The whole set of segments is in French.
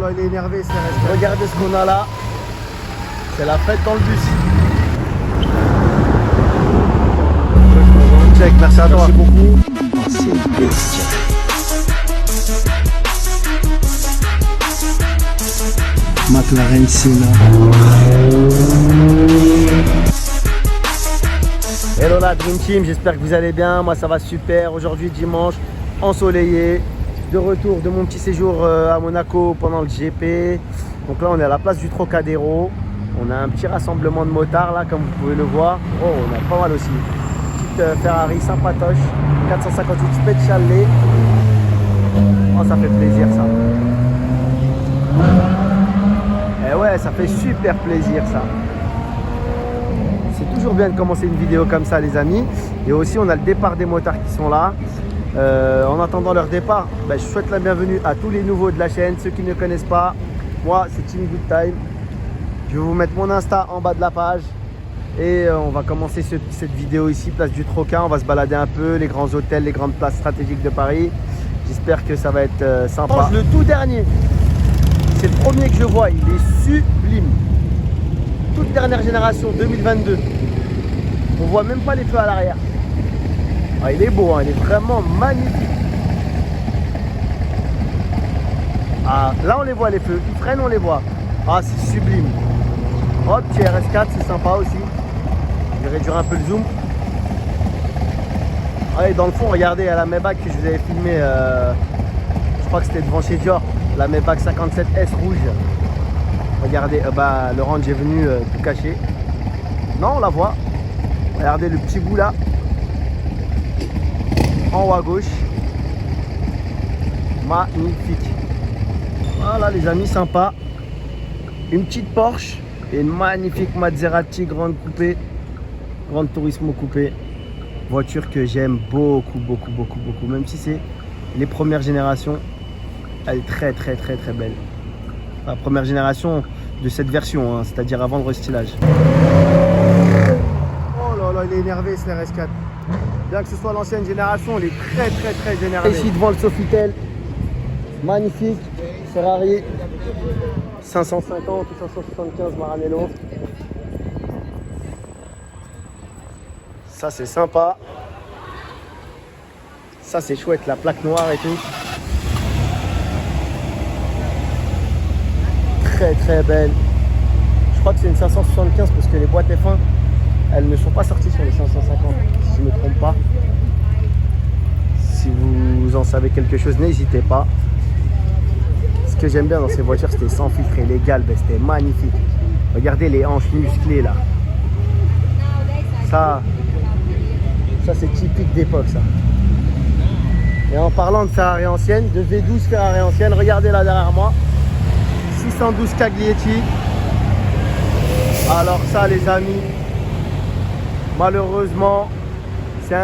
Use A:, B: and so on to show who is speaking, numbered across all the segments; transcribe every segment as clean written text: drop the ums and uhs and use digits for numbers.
A: là, il est énervé, c'est resté.
B: Regardez ce qu'on a là. C'est la fête dans le bus.
A: Check, merci à toi.
B: Merci beaucoup.
A: C'est bestial. McLaren Senna.
B: Hello la Dream Team, j'espère que vous allez bien. Moi ça va super. Aujourd'hui dimanche, ensoleillé. De retour de mon petit séjour à Monaco pendant le GP. Donc là on est à la place du Trocadéro. On a un petit rassemblement de motards là comme vous pouvez le voir. Oh, on a pas mal aussi. Petite Ferrari sympatoche, 458 Speciale. Oh, ça fait plaisir ça. Et ouais, ça fait super plaisir ça. C'est toujours bien de commencer une vidéo comme ça les amis. Et aussi on a le départ des motards qui sont là. En attendant leur départ, je souhaite la bienvenue à tous les nouveaux de la chaîne. Ceux qui ne connaissent pas, moi c'est Team Good Time. Je vais vous mettre mon Insta en bas de la page. Et on va commencer cette vidéo ici, place du Troca. On va se balader un peu, les grands hôtels, les grandes places stratégiques de Paris. J'espère que ça va être sympa. Le tout dernier, c'est le premier que je vois, il est sublime. Toute dernière génération, 2022. On voit même pas les feux à l'arrière. Ah, il est beau, hein, il est vraiment magnifique. Ah, là on les voit les feux, ils freinent, on les voit. Ah, c'est sublime. Hop, petit RS4, c'est sympa aussi. Je vais réduire un peu le zoom. Ah, et dans le fond, regardez, il y a la Maybach que je vous avais filmé, je crois que c'était devant chez Dior. La Maybach 57S rouge. Regardez, le range est venu tout cacher. Non, on la voit. Regardez le petit bout là. En haut à gauche. Magnifique. Voilà les amis, sympa. Une petite Porsche et une magnifique Maserati grande coupée. Grande Turismo coupée. Voiture que j'aime beaucoup. Même si c'est les premières générations. Elle est très belle. La première génération de cette version, hein, c'est-à-dire avant le restylage.
A: Oh là là, il est énervé, c'est RS4. Bien que ce soit l'ancienne génération, il est très énervé.
B: Ici devant le Sofitel, magnifique, Ferrari 550 ou 575 Maranello. Ça c'est sympa. Ça c'est chouette, la plaque noire et tout. Très belle. Je crois que c'est une 575 parce que les boîtes F1 elles ne sont pas sorties sur les 550 si je ne me trompe pas. Si vous en savez quelque chose, n'hésitez pas. Ce que j'aime bien dans ces voitures, c'était sans filtre et légal, c'était magnifique. Regardez les hanches musclées là. Ça c'est typique d'époque ça. Et en parlant de Ferrari ancienne, de V12 Ferrari ancienne, regardez là derrière moi. 612 Caglietti. Alors ça les amis, malheureusement c'est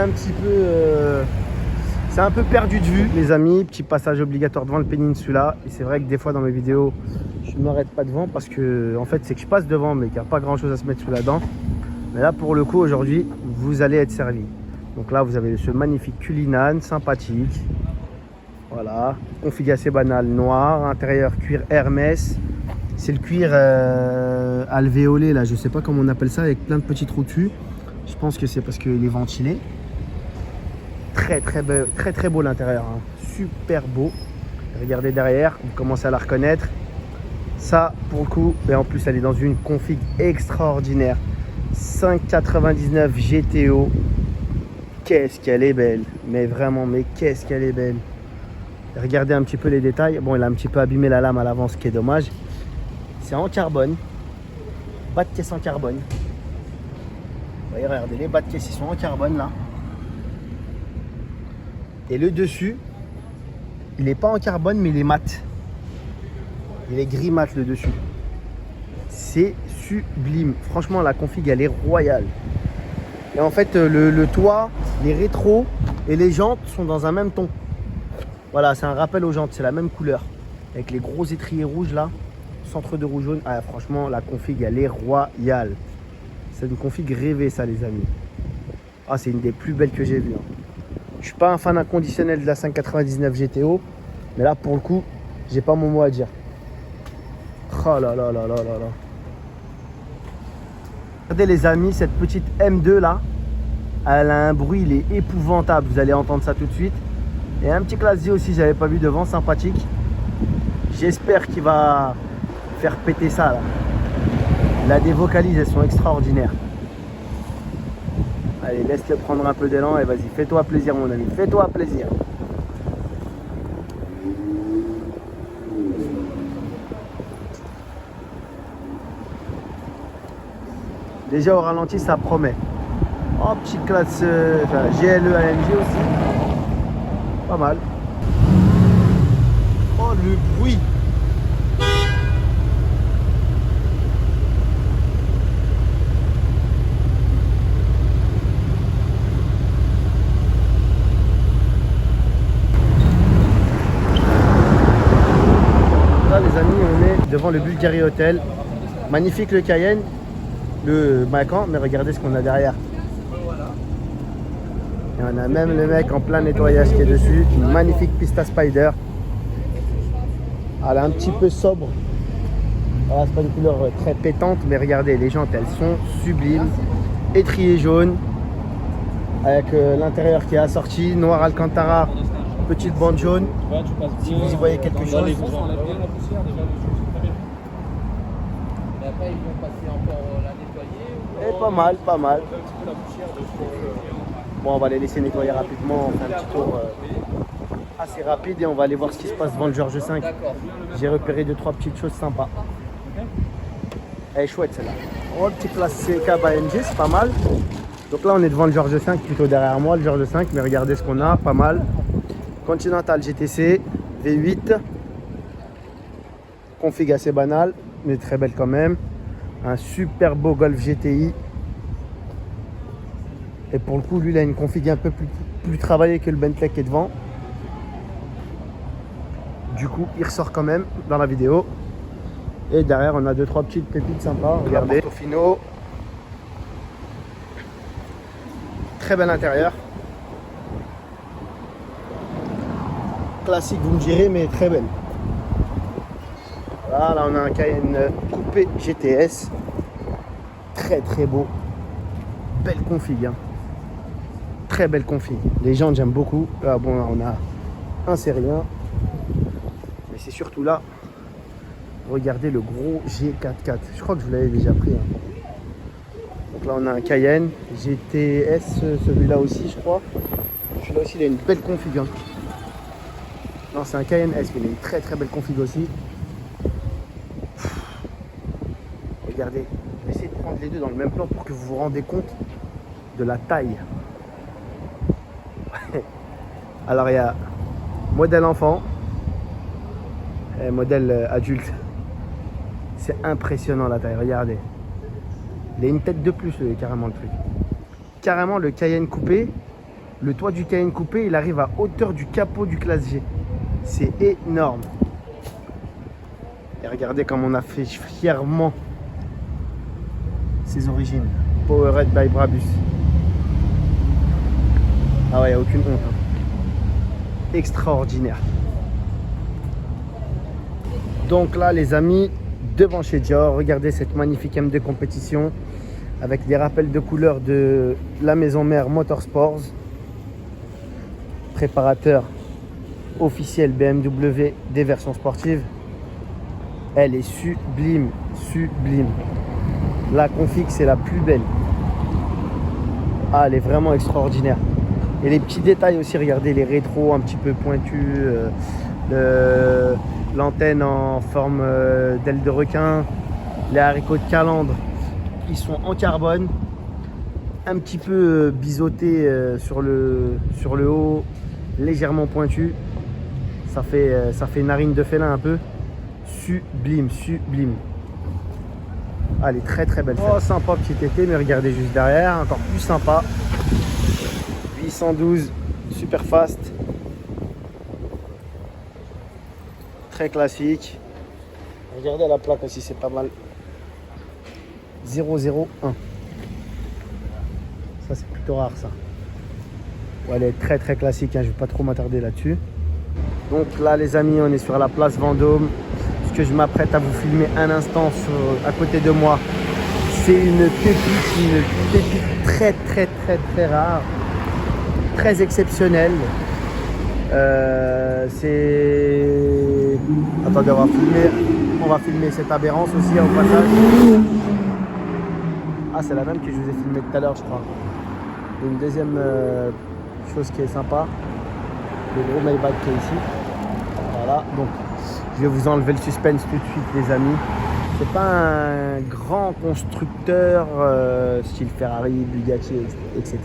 B: un peu perdu de vue les amis. Petit passage obligatoire devant le Peninsula. Et c'est vrai que des fois dans mes vidéos je ne m'arrête pas devant parce que en fait c'est que je passe devant mais qu'il n'y a pas grand chose à se mettre sous la dent. Mais là pour le coup aujourd'hui vous allez être servi. Donc là vous avez ce magnifique Cullinan sympathique. Voilà, config assez banal, noir, intérieur cuir Hermès. C'est le cuir alvéolé là, je sais pas comment on appelle ça, avec plein de petits trous dessus. Je pense que c'est parce qu'il est ventilé. Très beau l'intérieur, hein. Super beau. Regardez derrière, vous commencez à la reconnaître. Ça pour le coup, et en plus elle est dans une config extraordinaire. 599 GTO. Qu'est-ce qu'elle est belle, mais vraiment, mais qu'est-ce qu'elle est belle. Regardez un petit peu les détails. Bon, il a un petit peu abîmé la lame à l'avant, ce qui est dommage. C'est en carbone. Bas de caisse en carbone. Vous voyez, regardez, les bas de caisse, ils sont en carbone là. Et le dessus, il n'est pas en carbone, mais il est mat. Il est gris mat le dessus. C'est sublime. Franchement, la config, elle est royale. Et en fait, le toit, les rétros et les jantes sont dans un même ton. Voilà, c'est un rappel aux jantes, c'est la même couleur. Avec les gros étriers rouges là, centre de rouge jaune. Ah, franchement, la config, elle est royale. C'est une config rêvée ça les amis. Ah, c'est une des plus belles que j'ai vues. Hein. Je suis pas un fan inconditionnel de la 599 GTO. Mais là, pour le coup, j'ai pas mon mot à dire. Oh là là là là là là. Regardez les amis, cette petite M2 là, elle a un bruit, il est épouvantable. Vous allez entendre ça tout de suite. Et un petit classe J aussi, j'avais pas vu devant, sympathique. J'espère qu'il va faire péter ça là. Il a des vocalises, elles sont extraordinaires. Allez, laisse-le prendre un peu d'élan et vas-y, fais-toi plaisir mon ami, fais-toi plaisir. Déjà au ralenti, ça promet. Oh, petite classe GLE AMG aussi. Pas mal. Oh, le bruit. Là, les amis, on est devant le Bulgari Hotel. Magnifique le Cayenne. Le Macan, mais regardez ce qu'on a derrière. Et on a même le mec en plein nettoyage qui est dessus. Une magnifique Pista Spider. Elle est un petit peu sobre. Voilà, c'est pas une couleur très pétante, mais regardez, les jantes elles sont sublimes. Étrier jaune. Avec l'intérieur qui est assorti. Noir Alcantara. Petite bande jaune. Si vous y voyez quelque chose.
C: Et après, ils vont passer encore la nettoyer.
B: Et pas mal, pas mal. Bon, on va les laisser nettoyer rapidement. On fait un petit tour assez rapide et on va aller voir ce qui se passe devant le Georges V.
C: D'accord.
B: J'ai repéré 2-3 petites choses sympas. Elle est chouette celle-là. Oh, le petit classe CK AMG, c'est pas mal. Donc là, on est devant le Georges V, plutôt derrière moi, le Georges V. Mais regardez ce qu'on a, pas mal. Continental GTC, V8. Config assez banal, mais très belle quand même. Un super beau Golf GTI. Et pour le coup, lui, il a une config un peu plus travaillée que le Bentley qui est devant. Du coup, il ressort quand même dans la vidéo. Et derrière, on a 2-3 petites pépites sympas. Regardez. Portofino. Très bel intérieur. Classique, vous me direz, mais très belle. Voilà, là, on a un Cayenne coupé GTS. Très très beau. Belle config. Hein. Très belle config. Les jantes, j'aime beaucoup. Là, bon, là, on a un série 1. Mais c'est surtout là. Regardez le gros G44. Je crois que je vous l'avais déjà pris. Hein. Donc là, on a un Cayenne GTS, celui-là aussi, je crois. Celui-là aussi, il a une belle config. Hein. Non, c'est un Cayenne S, mais il a une très très belle config aussi. Regardez, je vais essayer de prendre les deux dans le même plan pour que vous vous rendez compte de la taille. Alors il y a modèle enfant et modèle adulte. C'est impressionnant la taille, regardez. Il a une tête de plus, carrément le truc. Carrément le Cayenne coupé, le toit du Cayenne coupé, il arrive à hauteur du capot du classe G. C'est énorme. Et regardez comme on a fait fièrement ses origines. Powered by Brabus. Ah ouais, il n'y a aucune honte. Hein. Extraordinaire. Donc là, les amis, devant chez Dior, regardez cette magnifique M2 compétition avec des rappels de couleurs de la maison mère Motorsports. Préparateur officiel BMW des versions sportives. Elle est sublime, sublime. La config, c'est la plus belle. Ah, elle est vraiment extraordinaire. Et les petits détails aussi, regardez les rétros un petit peu pointus, l'antenne en forme d'aile de requin, les haricots de calandre qui sont en carbone, un petit peu biseautés sur le haut, légèrement pointu. Ça fait narine de félin un peu. Sublime, sublime. Ah, elle est très très belle. Oh, sympa petit été, mais regardez juste derrière, encore plus sympa. 812, super fast. Très classique. Regardez la plaque aussi, c'est pas mal. 001. Ça, c'est plutôt rare, ça. Ouais, elle est très très classique, hein, je vais pas trop m'attarder là-dessus. Donc là, les amis, on est sur la place Vendôme. ce que je m'apprête à vous filmer un instant à côté de moi, c'est une pépite très très très très rare, très exceptionnelle. Attendez, on va filmer cette aberrance aussi au passage. Ah, c'est la même que je vous ai filmé tout à l'heure, je crois. Et une deuxième chose qui est sympa, le gros Maybach qui est ici. Voilà, donc je vais vous enlever le suspense tout de suite, les amis. C'est pas un grand constructeur style Ferrari, Bugatti, etc.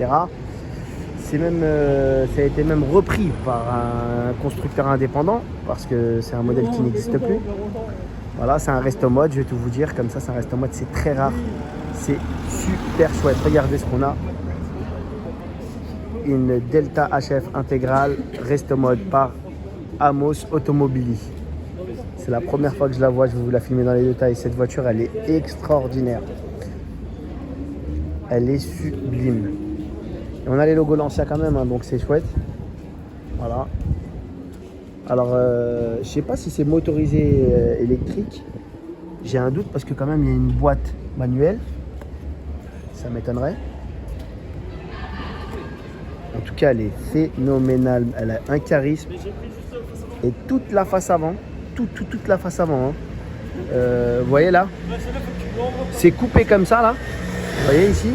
B: C'est même, ça a été même repris par un constructeur indépendant parce que c'est un modèle qui n'existe plus. Voilà, c'est un resto mode, je vais tout vous dire. Comme ça, c'est un resto mode, c'est très rare. C'est super chouette. Regardez ce qu'on a. Une Delta HF intégrale resto mode par Amos Automobili. C'est la première fois que je la vois, je vais vous la filmer dans les détails. Cette voiture, elle est extraordinaire. Elle est sublime. Et on a les logos Lancia quand même, hein, donc c'est chouette. Voilà. Alors, je sais pas si c'est motorisé électrique. J'ai un doute parce que quand même, il y a une boîte manuelle. Ça m'étonnerait. En tout cas, elle est phénoménale. Elle a un charisme. Et toute la face avant, toute la face avant. Hein. Vous voyez là, c'est coupé comme ça là. Vous voyez ici,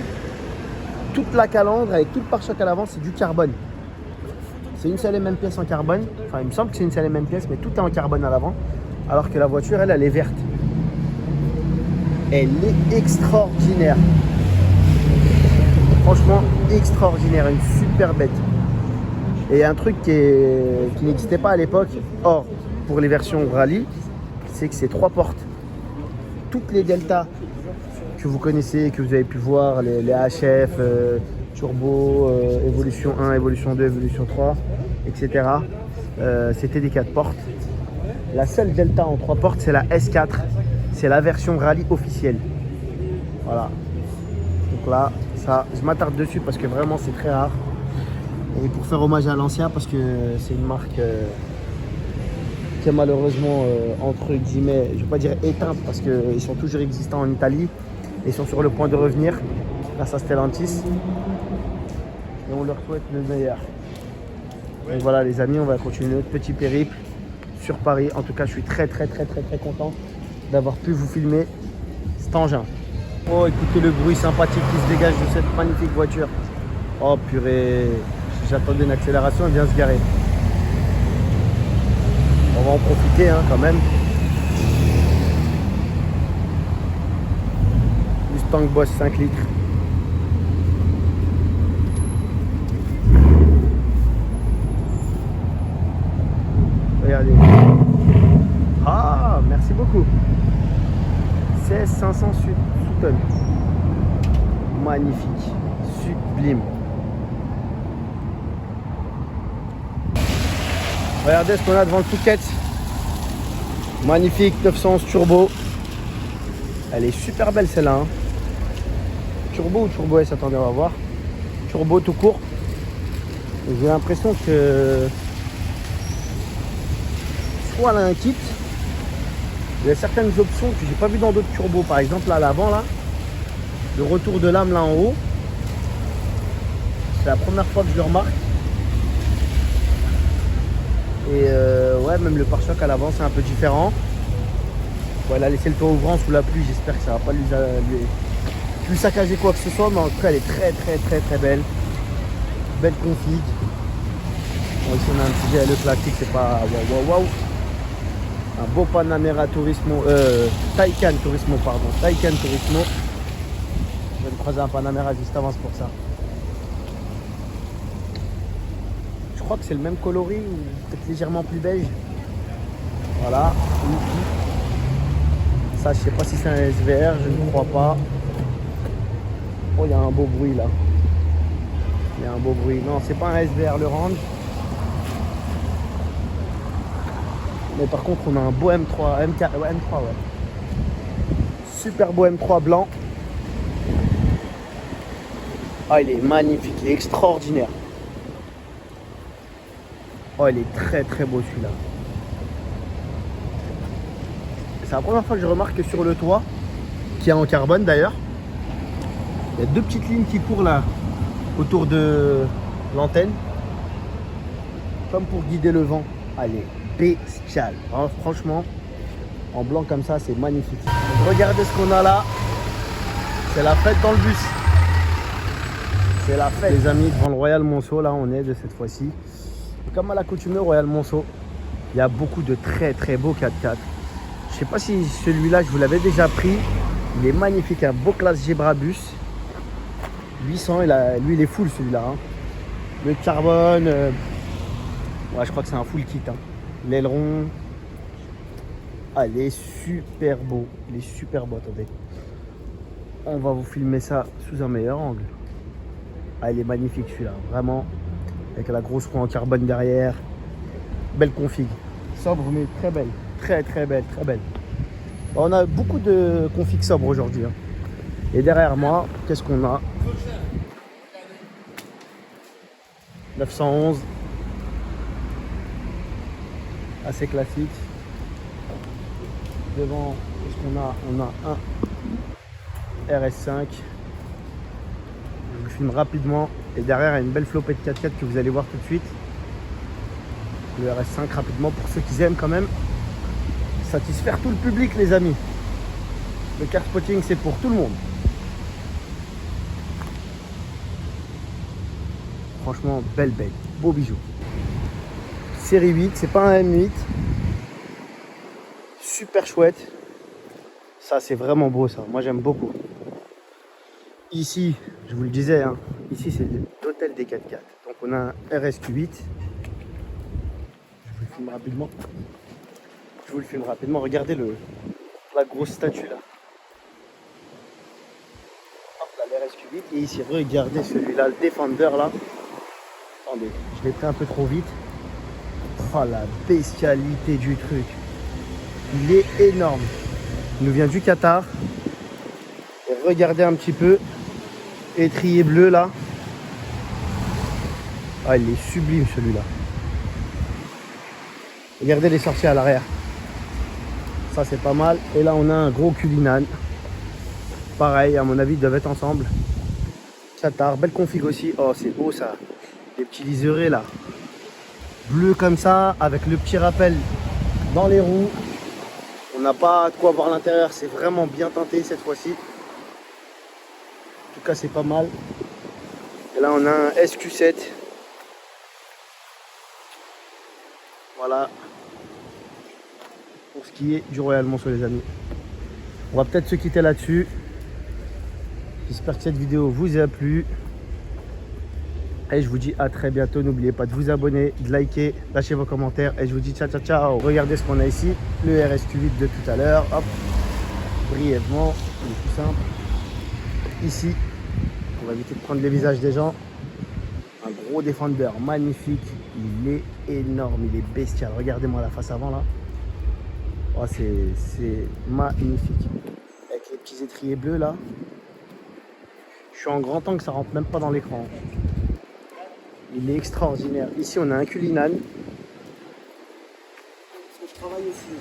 B: toute la calandre avec tout le pare-choc à l'avant, c'est du carbone. C'est une seule et même pièce en carbone. Enfin, il me semble que c'est une seule et même pièce, mais tout est en carbone à l'avant. Alors que la voiture, elle est verte. Elle est extraordinaire. Franchement, extraordinaire. Une super bête. Et un truc qui n'existait pas à l'époque, or pour les versions rallye, c'est que c'est 3 portes. Toutes les Delta que vous connaissez, que vous avez pu voir, les HF, Turbo, Evolution 1, Evolution 2, Evolution 3, etc. C'était des 4 portes. La seule Delta en 3 portes, c'est la S4. C'est la version rallye officielle. Voilà. Donc là, ça, je m'attarde dessus parce que vraiment c'est très rare. Et pour faire hommage à Lancia, parce que c'est une marque qui est malheureusement, entre guillemets, je ne vais pas dire éteinte, parce qu'ils sont toujours existants en Italie. Et ils sont sur le point de revenir grâce à Stellantis. Et on leur souhaite le meilleur. Donc voilà les amis, on va continuer notre petit périple sur Paris. En tout cas, je suis très content d'avoir pu vous filmer cet engin. Oh, écoutez le bruit sympathique qui se dégage de cette magnifique voiture. Oh purée, j'attendais une accélération, elle vient se garer. On va en profiter hein, quand même. Mustang Boss 5 litres. Regardez. Ah, merci beaucoup. 16500 sous-tonnes. Magnifique. Sublime. Regardez ce qu'on a devant le Phuket. Magnifique 911 turbo. Elle est super belle celle-là. Hein. Turbo ou turbo S, attendez, on va voir. Turbo tout court. J'ai l'impression que soit elle a un kit. Il y a certaines options que j'ai pas vu dans d'autres turbos. Par exemple là à l'avant là, le retour de lame là en haut. C'est la première fois que je le remarque. Et ouais, même le pare-choc à l'avant c'est un peu différent. Bon, elle a laissé le toit ouvrant sous la pluie, j'espère que ça va pas lui saccager quoi que ce soit, mais en tout cas elle est très belle. Belle config. Bon, ici on a un petit GLE classique, c'est pas waouh. Un beau Panamera Turismo, Taycan Turismo, pardon. Taycan Turismo. Je vais me croiser un Panamera juste avant, c'est pour ça. Je crois que c'est le même coloris, ou peut-être légèrement plus beige. Voilà. Ça, je sais pas si c'est un SVR, je ne crois pas. Oh, il y a un beau bruit là. Il y a un beau bruit. Non, c'est pas un SVR le Range. Mais par contre, on a un beau M3, M3 ouais. Super beau M3 blanc. Ah, il est magnifique, il est extraordinaire. Oh, il est très beau celui-là. C'est la première fois que je remarque que sur le toit, qui est en carbone d'ailleurs, il y a deux petites lignes qui courent là autour de l'antenne, comme pour guider le vent. Elle est bestiale. Alors, franchement, en blanc comme ça, c'est magnifique. Donc, regardez ce qu'on a là. C'est la fête dans le bus. C'est la fête. Les amis, devant le Royal Monceau, là on est de cette fois-ci. Comme à l'accoutumée au Royal Monceau, il y a beaucoup de très très beaux 4x4. Je sais pas si celui-là, je vous l'avais déjà pris. Il est magnifique, un beau classe Gebrabus. 800, lui il est full celui-là. Hein. Le carbone, ouais, je crois que c'est un full kit. Hein. L'aileron, ah, il est super beau. Il est super beau, attendez. On va vous filmer ça sous un meilleur angle. Ah, il est magnifique celui-là, vraiment. Avec la grosse roue en carbone derrière. Belle config. Sobre mais très belle. Très très belle, très belle. Bon, on a beaucoup de configs sobres aujourd'hui. Hein. Et derrière moi, qu'est-ce qu'on a? 911. Assez classique. Devant, qu'est-ce qu'on a? On a un RS5. Je vous filme rapidement. Et derrière, il y a une belle flopée de 4x4 que vous allez voir tout de suite. Le RS5 rapidement pour ceux qui aiment quand même. Satisfaire tout le public, les amis. Le car spotting, c'est pour tout le monde. Franchement, belle, beau bijou. Série 8, c'est pas un M8. Super chouette. Ça, c'est vraiment beau, ça. Moi, j'aime beaucoup. Ici, je vous le disais, hein, ici, c'est l'hôtel des 4x4. Donc, on a un RSQ8. Je vous le filme rapidement. Regardez la grosse statue, là. Hop, là, l'RSQ8. Et ici, regardez celui-là, le Defender, là. Attendez, je l'ai pris un peu trop vite. Oh, la bestialité du truc. Il est énorme. Il nous vient du Qatar. Et regardez un petit peu. Étrier bleu là. Ah, il est sublime celui-là. Regardez les sorties à l'arrière. Ça c'est pas mal. Et là on a un gros Cullinan. Pareil, à mon avis ils doivent être ensemble. Qatar, belle config aussi. Oh c'est beau ça. Les petits liserés là. Bleu comme ça, avec le petit rappel dans les roues. On n'a pas de quoi voir l'intérieur, c'est vraiment bien teinté cette fois-ci. En tout cas, c'est pas mal. Et là, on a un SQ7. Voilà. Pour ce qui est du Royal Monceau, les amis. On va peut-être se quitter là-dessus. J'espère que cette vidéo vous a plu. Et je vous dis à très bientôt. N'oubliez pas de vous abonner, de liker, lâcher vos commentaires. Et je vous dis ciao, ciao, ciao. Regardez ce qu'on a ici. Le RSQ8 de tout à l'heure. Hop. Brièvement. Il est tout simple. Ici, on va éviter de prendre les visages des gens. Un gros Defender magnifique. Il est énorme. Il est bestial. Regardez-moi la face avant là. Oh, c'est magnifique. Avec les petits étriers bleus là. Je suis en grand angle, ça rentre même pas dans l'écran. Il est extraordinaire. Ici, on a un Cullinan. Je travaille aussi.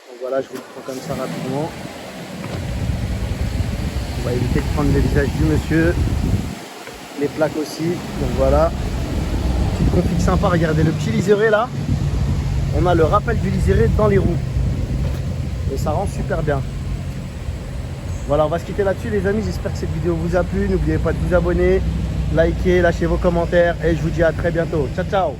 B: Donc voilà, je vous le prends comme ça rapidement. On va éviter de prendre le visage du monsieur. Les plaques aussi. Donc voilà. Petite config sympa. Regardez le petit liseré là. On a le rappel du liseré dans les roues. Et ça rend super bien. Voilà, on va se quitter là-dessus les amis. J'espère que cette vidéo vous a plu. N'oubliez pas de vous abonner. Likez, lâchez vos commentaires et je vous dis à très bientôt. Ciao, ciao!